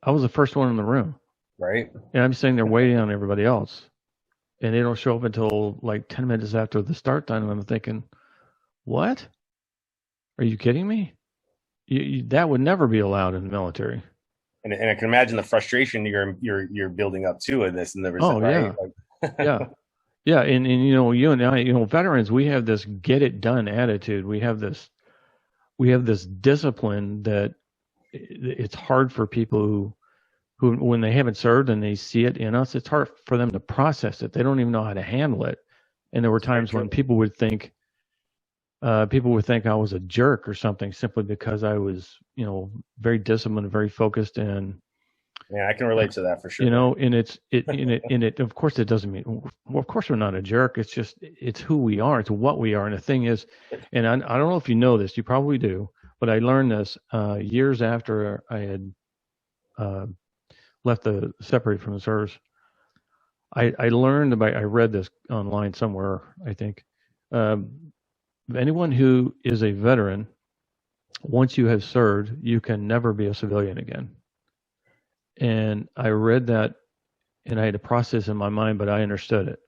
I was the first one in the room. Right. And I'm sitting there waiting on everybody else. And they don't show up until like 10 minutes after the start time. And I'm thinking, what? Are you kidding me? That would never be allowed in the military. And I can imagine the frustration you're building up to in this. And there was, yeah. Like, yeah. Yeah. And you and I, veterans, we have this get it done attitude. We have this discipline that it's hard for people who when they haven't served and they see it in us, it's hard for them to process it. They don't even know how to handle it. And there were times when people would think I was a jerk or something simply because I was, very disciplined, very focused, and yeah, I can relate to that for sure. And it of course it doesn't mean, well, of course we're not a jerk. It's just, it's who we are. It's what we are. And the thing is, and I don't know if you know this, you probably do, but I learned this years after I had separated from the service. I learned I read this online somewhere, I think. Anyone who is a veteran, once you have served, you can never be a civilian again. And I read that and I had to process in my mind, but I understood it,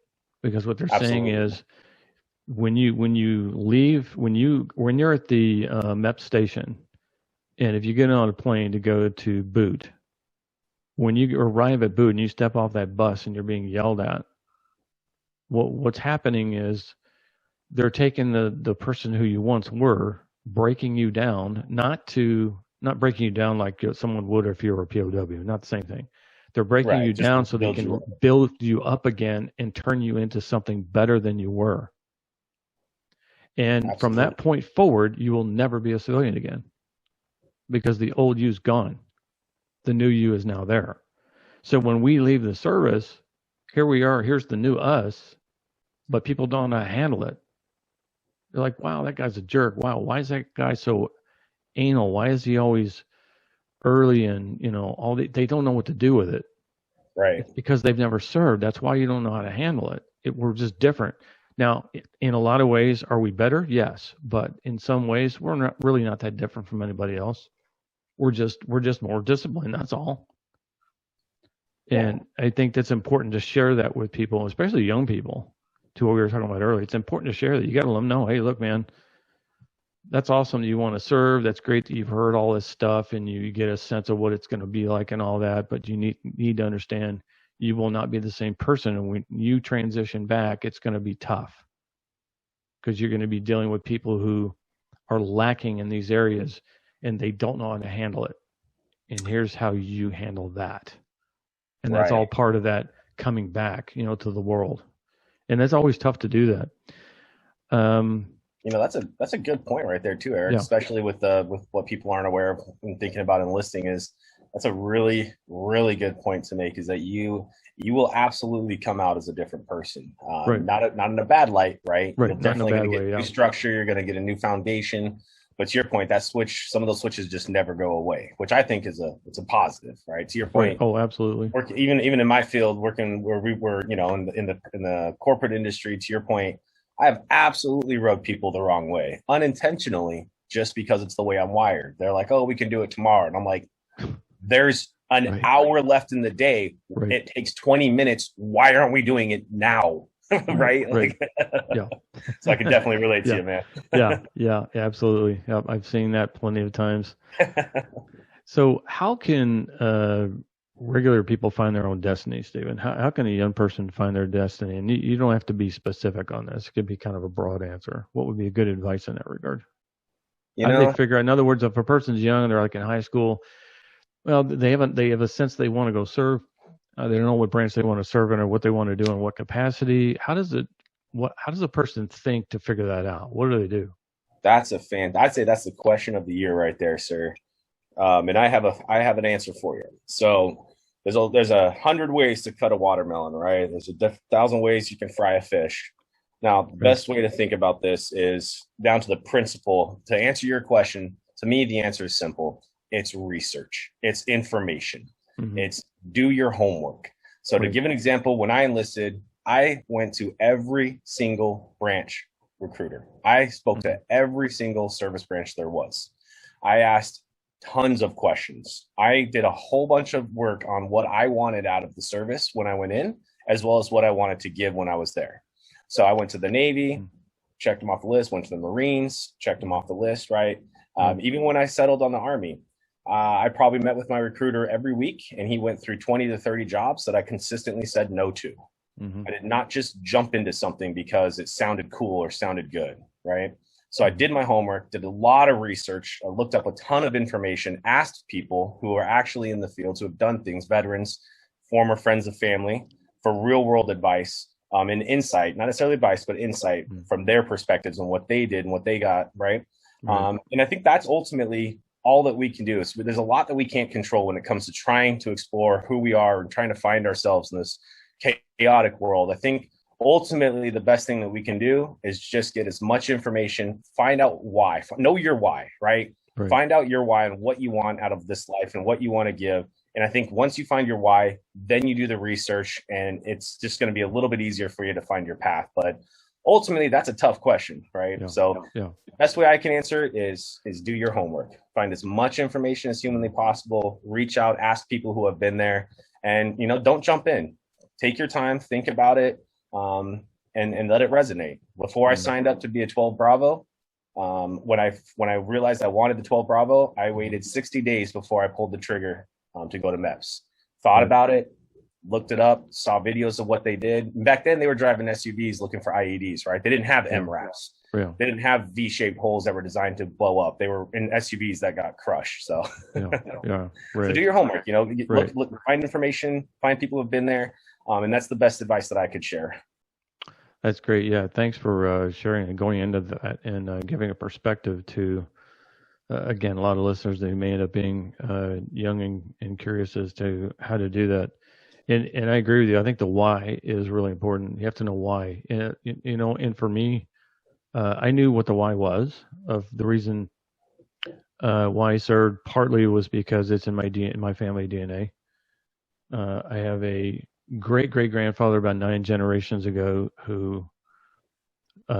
because what they're saying is when you leave, when you're at the MEP station, and if you get on a plane to go to boot, when you arrive at boot and you step off that bus and you're being yelled at, what's happening is they're taking the person who you once were, breaking you down, not breaking you down like someone would if you were a POW, not the same thing. They're breaking you down so they can build you up again and turn you into something better than you were. And from that point forward, you will never be a civilian again, because the old you's gone. The new you is now there. So when we leave the service, here we are, here's the new us, but people don't know how to handle it. They're like, wow, that guy's a jerk. Wow, why is that guy so anal? Why is he always early? And they don't know what to do with it. Right. It's because they've never served. That's why you don't know how to handle it. We're just different. Now, in a lot of ways, are we better? Yes, but in some ways, we're not that different from anybody else. We're just more disciplined. That's all. And I think that's important to share that with people, especially young people. To what we were talking about earlier, it's important to share that. You got to let them know, hey, look, man, that's awesome that you want to serve. That's great that you've heard all this stuff and you get a sense of what it's going to be like and all that. But you need to understand you will not be the same person. And when you transition back, it's going to be tough, because you're going to be dealing with people who are lacking in these areas and they don't know how to handle it. And here's how you handle that. And that's all part of that coming back, to the world. And that's always tough to do that. That's a good point right there too, Eric. Yeah. Especially with what people aren't aware of when thinking about enlisting, that's a really, really good point to make. Is that you will absolutely come out as a different person, right. Not in a bad light, right? Right. You're definitely going to get new structure. You're going to get a new foundation. But to your point, some of those switches just never go away, which I think it's a positive, right? To your point. Right. Oh, absolutely. Even in my field, working where we were, in the corporate industry, to your point, I have absolutely rubbed people the wrong way, unintentionally, just because it's the way I'm wired. They're like, oh, we can do it tomorrow. And I'm like, There's an hour left in the day. It takes 20 minutes. Why aren't we doing it now? Right? Like, yeah. So I can definitely relate to you, man. yeah, absolutely. Yep, I've seen that plenty of times. So how can regular people find their own destiny, Stephen? How can a young person find their destiny? And you don't have to be specific on this. It could be kind of a broad answer. What would be good advice in that regard? How do they figure out, in other words, if a person's young, they're like in high school, well, they have a sense they want to go serve. They don't know what branch they want to serve in or what they want to do in what capacity. How does a person think to figure that out? What do they do? I'd say that's the question of the year right there, sir. And I have an answer for you. So there's 100 ways to cut a watermelon, right? There's 1,000 ways you can fry a fish. Now, the best way to think about this is down to the principle. To answer your question, to me, the answer is simple. It's research. It's information. Mm-hmm. It's do your homework. So to give an example, when I enlisted, I went to every single branch recruiter. I spoke to every single service branch there was. I asked tons of questions. I did a whole bunch of work on what I wanted out of the service when I went in, as well as what I wanted to give when I was there. So I went to the Navy, checked them off the list, went to the Marines, checked them off the list, right? Even when I settled on the Army, I probably met with my recruiter every week, and he went through 20 to 30 jobs that I consistently said no to. Mm-hmm. I did not just jump into something because it sounded cool or sounded good, right? So I did my homework, did a lot of research, I looked up a ton of information, asked people who are actually in the fields, who have done things, veterans, former friends of family, for real world advice and insight, not necessarily advice, but insight from their perspectives on what they did and what they got, right? And I think that's ultimately all that we can do. Is there's a lot that we can't control when it comes to trying to explore who we are and trying to find ourselves in this chaotic world. I think ultimately the best thing that we can do is just get as much information, find out why, know your why, right? Find out your why and what you want out of this life and what you want to give. And I think once you find your why, then you do the research, and it's just going to be a little bit easier for you to find your path. But ultimately, that's a tough question, right? The best way I can answer it is do your homework. Find as much information as humanly possible. Reach out, ask people who have been there, and don't jump in. Take your time, think about it, and let it resonate. Before I signed up to be a 12 Bravo, when I realized I wanted the 12 Bravo, I waited 60 days before I pulled the trigger to go to MEPS. Thought about it, looked it up, saw videos of what they did. Back then, they were driving SUVs looking for IEDs, right? They didn't have MRAPs. They didn't have V-shaped holes that were designed to blow up. They were in SUVs that got crushed. So, So do your homework. Look, find information, find people who have been there, and that's the best advice that I could share. That's great. Yeah, thanks for sharing and going into that and giving a perspective to. Again, a lot of listeners, they may end up being young and curious as to how to do that. And I agree with you. I think the why is really important. You have to know why. And for me, I knew what the why was of the reason why I served. Partly was because it's in my family DNA. I have a great-great-grandfather about 9 generations ago who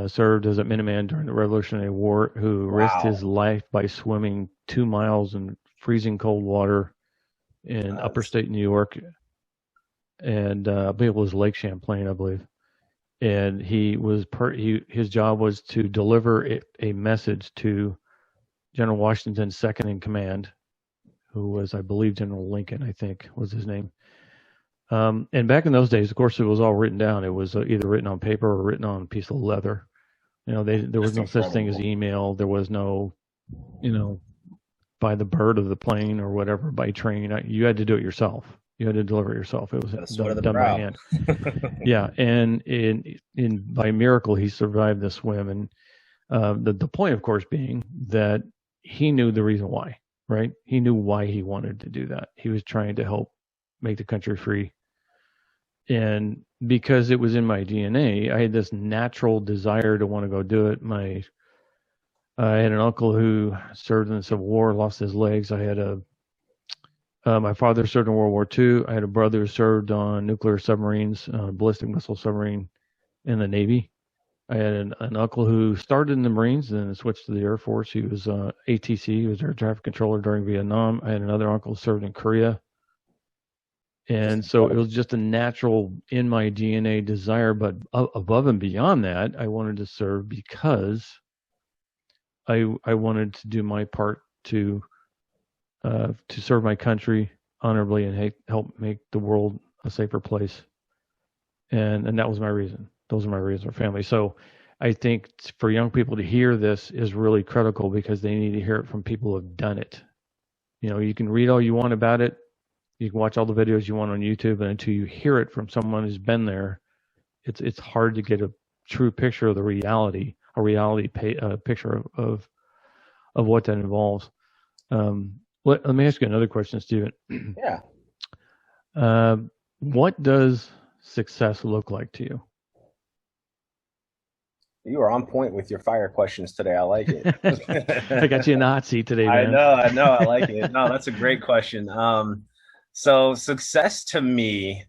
served as a Minuteman during the Revolutionary War, who risked his life by swimming 2 miles in freezing cold water in upper state New York. And I believe it was Lake Champlain, I believe. And his job was to deliver a message to General Washington's second in command, who was, I believe, General Lincoln, I think was his name. And back in those days, of course, it was all written down. It was either written on paper or written on a piece of leather. There was no such thing as email. There was no, by the bird of the plane or whatever, by train. You had to do it yourself. You had to deliver it yourself. It was done by hand. Yeah, and by miracle, he survived the swim. And the point, of course, being that he knew the reason why, right? He knew why he wanted to do that. He was trying to help make the country free. And because it was in my DNA, I had this natural desire to want to go do it. I had an uncle who served in the Civil War, lost his legs. I had my father served in World War II. I had a brother who served on nuclear submarines, ballistic missile submarine in the Navy. I had an uncle who started in the Marines and then switched to the Air Force. He was ATC, he was air traffic controller during Vietnam. I had another uncle who served in Korea. And so it was just a natural in my DNA desire. But above and beyond that, I wanted to serve because I wanted to do my part to serve my country honorably and help make the world a safer place. And that was my reason. Those are my reasons for family. So I think for young people to hear this is really critical because they need to hear it from people who have done it. You know, you can read all you want about it. You can watch all the videos you want on YouTube, and until you hear it from someone who's been there, it's hard to get a true picture of the reality, picture of what that involves. Let me ask you another question, Stephen. Yeah. What does success look like to you? You are on point with your fire questions today. I like it. I got you in the hot seat today, man. I know. I like it. No, that's a great question. So success to me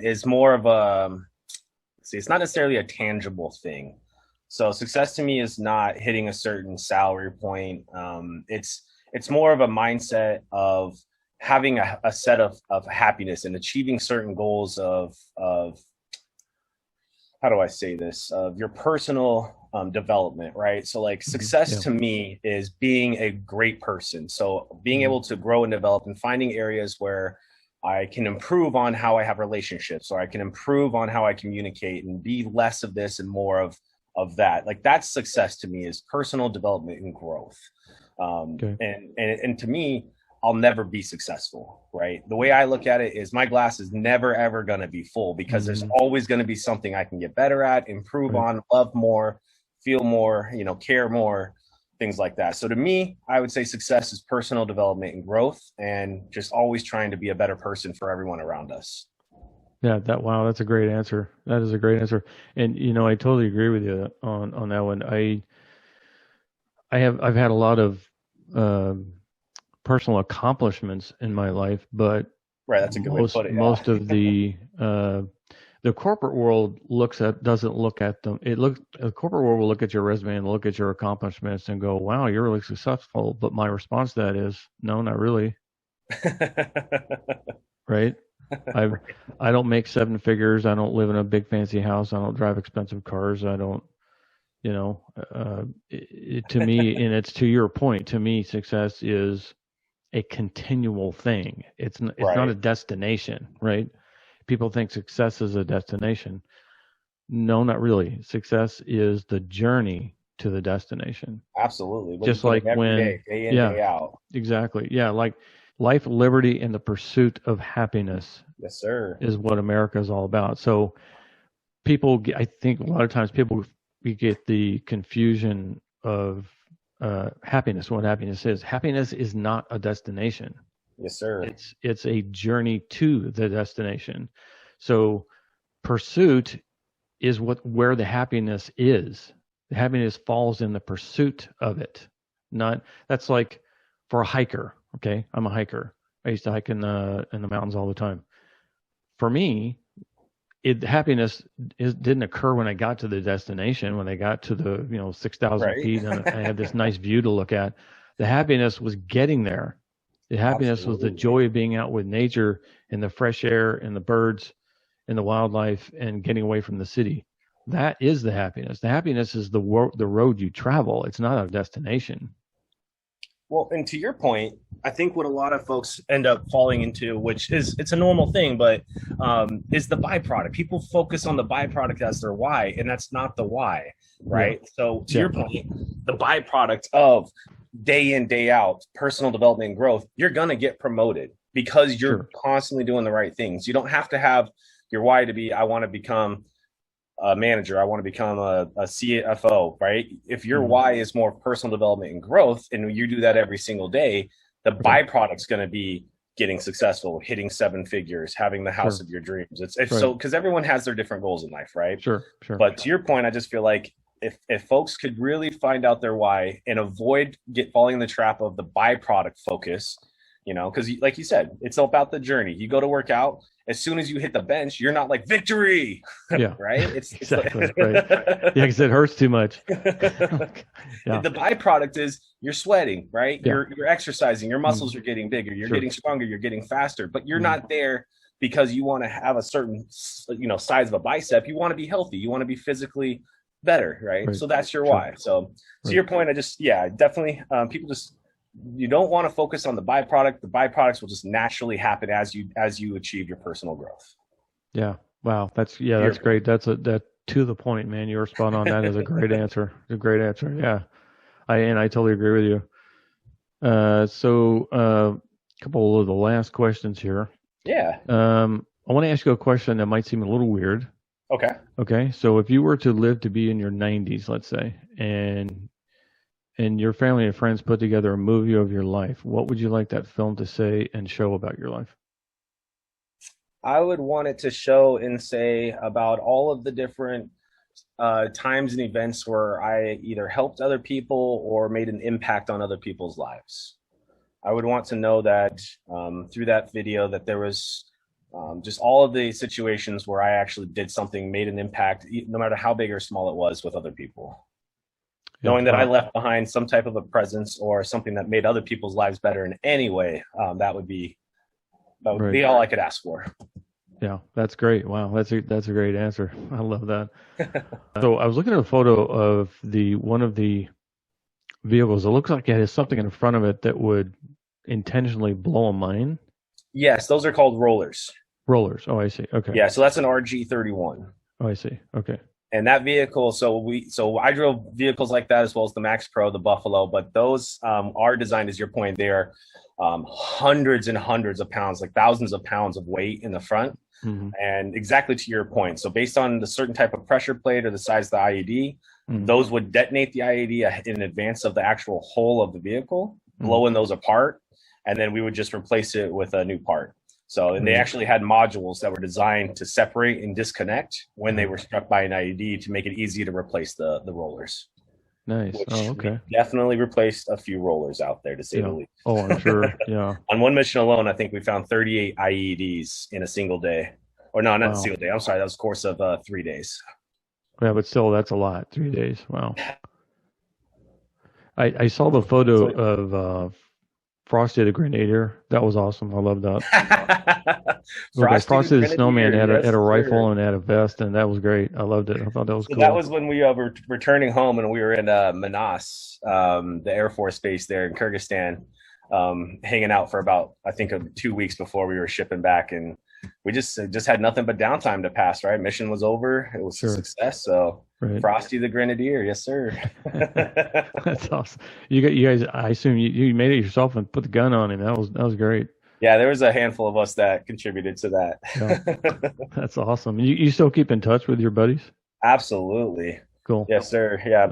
is more of it's not necessarily a tangible thing. So success to me is not hitting a certain salary point. It's more of a mindset of having a set of happiness and achieving certain goals of how do I say this, of your personal development, right? So like success to me is being a great person. So being able to grow and develop and finding areas where I can improve on how I have relationships, or I can improve on how I communicate and be less of this and more of that. Like that's success to me, is personal development and growth. And to me, I'll never be successful, right? The way I look at it is my glass is never, ever going to be full because there's always going to be something I can get better at, improve on, love more, feel more, care more, things like that. So to me, I would say success is personal development and growth, and just always trying to be a better person for everyone around us. Yeah, wow, that's a great answer. That is a great answer. And, I totally agree with you on that one. I've had a lot of personal accomplishments in my life, but right, that's a good way to put it. Most of the corporate world doesn't look at them. The corporate world will look at your resume and look at your accomplishments and go, "Wow, you're really successful." But my response to that is, "No, not really." Right? I don't make seven figures. I don't live in a big fancy house. I don't drive expensive cars. I don't. To me, and it's to your point. To me, success is a continual thing. It's not a destination, right? People think success is a destination. No, not really. Success is the journey to the destination. Absolutely. Just like when day in, day out. Exactly. Yeah, like life, liberty, and the pursuit of happiness. Yes, sir. Is what America is all about. So I think a lot of times we get the confusion of happiness. What happiness is. Happiness is not a destination. Yes, sir. It's a journey to the destination. So pursuit is where the happiness is. The happiness falls in the pursuit of it. That's like for a hiker. Okay, I'm a hiker. I used to hike in the mountains all the time. For me, happiness didn't occur when I got to the destination, when I got to the 6,000 feet and I had this nice view to look at. The happiness was getting there. The happiness was the joy of being out with nature and the fresh air and the birds and the wildlife and getting away from the city. That is the happiness. The happiness is the road you travel. It's not a destination. Well, and to your point, I think what a lot of folks end up falling into, which it's a normal thing, but is the byproduct. People focus on the byproduct as their why, and that's not the why, right? Yeah. So to your point, the byproduct of day in, day out, personal development and growth, you're going to get promoted because you're constantly doing the right things. You don't have to have your why to be, I want to become a manager, I want to become a CFO, right? If your why is more personal development and growth, and you do that every single day, the byproduct's going to be getting successful, hitting seven figures, having the house of your dreams. It's so, because everyone has their different goals in life, right? Sure. But to your point, I just feel like if folks could really find out their why and avoid falling in the trap of the byproduct focus, because like you said, it's about the journey. You go to work out as soon as you hit the bench, you're not like victory, Yeah. right? Exactly. Right. Yeah, because it hurts too much. Yeah. The byproduct is you're sweating, right? Yeah. You're exercising, your muscles are getting bigger, you're Sure. getting stronger, you're getting faster, but you're not there because you want to have a certain, size of a bicep. You want to be healthy, you want to be physically better, right? So that's your why. So to your point, definitely, people just, you don't want to focus on the byproduct. The byproducts will just naturally happen as you achieve your personal growth. Yeah. Wow. That's great. That to the point, man. You're spot on. That is a great answer. A great answer. Yeah. I totally agree with you. So a couple of the last questions here. Yeah. I want to ask you a question that might seem a little weird. Okay. Okay. So if you were to live to be in your 90s, let's say, and your family and friends put together a movie of your life, what would you like that film to say and show about your life? I would want it to show and say about all of the different times and events where I either helped other people or made an impact on other people's lives. I would want to know that through that video that there was just all of the situations where I actually did something, made an impact, no matter how big or small it was, with other people. Yeah, knowing that I left behind some type of a presence or something that made other people's lives better in any way, that would be all I could ask for. Yeah, that's great. Wow, that's a great answer. I love that. So I was looking at a photo of one of the vehicles. It looks like it has something in front of it that would intentionally blow a mine. Yes, those are called rollers. Rollers. Oh, I see. Okay. Yeah, so that's an RG31. Oh, I see. Okay. And that vehicle, so I drove vehicles like that as well as the Max Pro, the Buffalo, but those are designed, as your point, they are hundreds and hundreds of pounds, like thousands of pounds of weight in the front. Mm-hmm. And exactly to your point, so based on the certain type of pressure plate or the size of the IED, those would detonate the IED in advance of the actual hull of the vehicle, blowing those apart, and then we would just replace it with a new part. So, and they actually had modules that were designed to separate and disconnect when they were struck by an IED to make it easy to replace the rollers. Nice. Oh, okay. Definitely replaced a few rollers out there, to say the least. Oh, I'm sure. Yeah. On one mission alone, I think we found 38 IEDs in a single day. Or no, not a single day. I'm sorry. That was a course of 3 days. Yeah, but still, that's a lot. 3 days. Wow. I saw the photo of Frosty the Grenadier. That was awesome. I love that. Frosty the Snowman had a rifle and had a vest, and that was great. I loved it. I thought that was cool. That was when we were returning home, and we were in Manas, the Air Force Base there in Kyrgyzstan, hanging out for about, I think, 2 weeks before we were shipping back, and we just had nothing but downtime to pass. Right, mission was over. It was a success. So. Right. Frosty the Grenadier, yes sir. That's awesome. You guys, I assume you made it yourself and put the gun on him. That was great. Yeah, there was a handful of us that contributed to that. Yeah. That's awesome. You still keep in touch with your buddies? Absolutely. Cool. Yes sir. Yeah,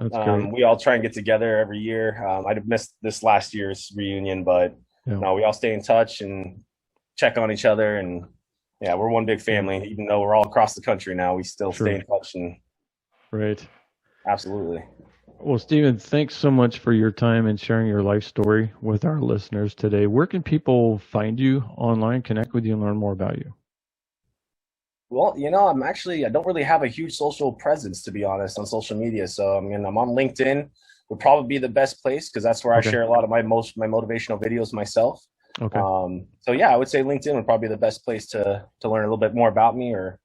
we all try and get together every year. I'd missed this last year's reunion, but no, we all stay in touch and check on each other, and yeah, we're one big family. Even though we're all across the country now, we still stay in touch and. Right. Absolutely. Well, Stephen, thanks so much for your time and sharing your life story with our listeners today. Where can people find you online, connect with you, and learn more about you? Well, I don't really have a huge social presence, to be honest, on social media. So, I'm on LinkedIn. Would probably be the best place because that's where I share a lot of my motivational videos myself. Okay. So, yeah, I would say LinkedIn would probably be the best place to learn a little bit more about me or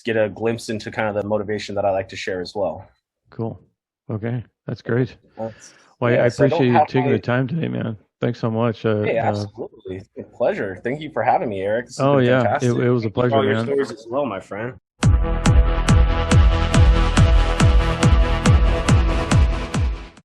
get a glimpse into kind of the motivation that I like to share as well. Cool. Okay. That's great. Well, I appreciate you taking the time today, man. Thanks so much. Hey, absolutely. It's a pleasure. Thank you for having me, Eric. Yeah. It was a pleasure, all man. your stories as well, my friend.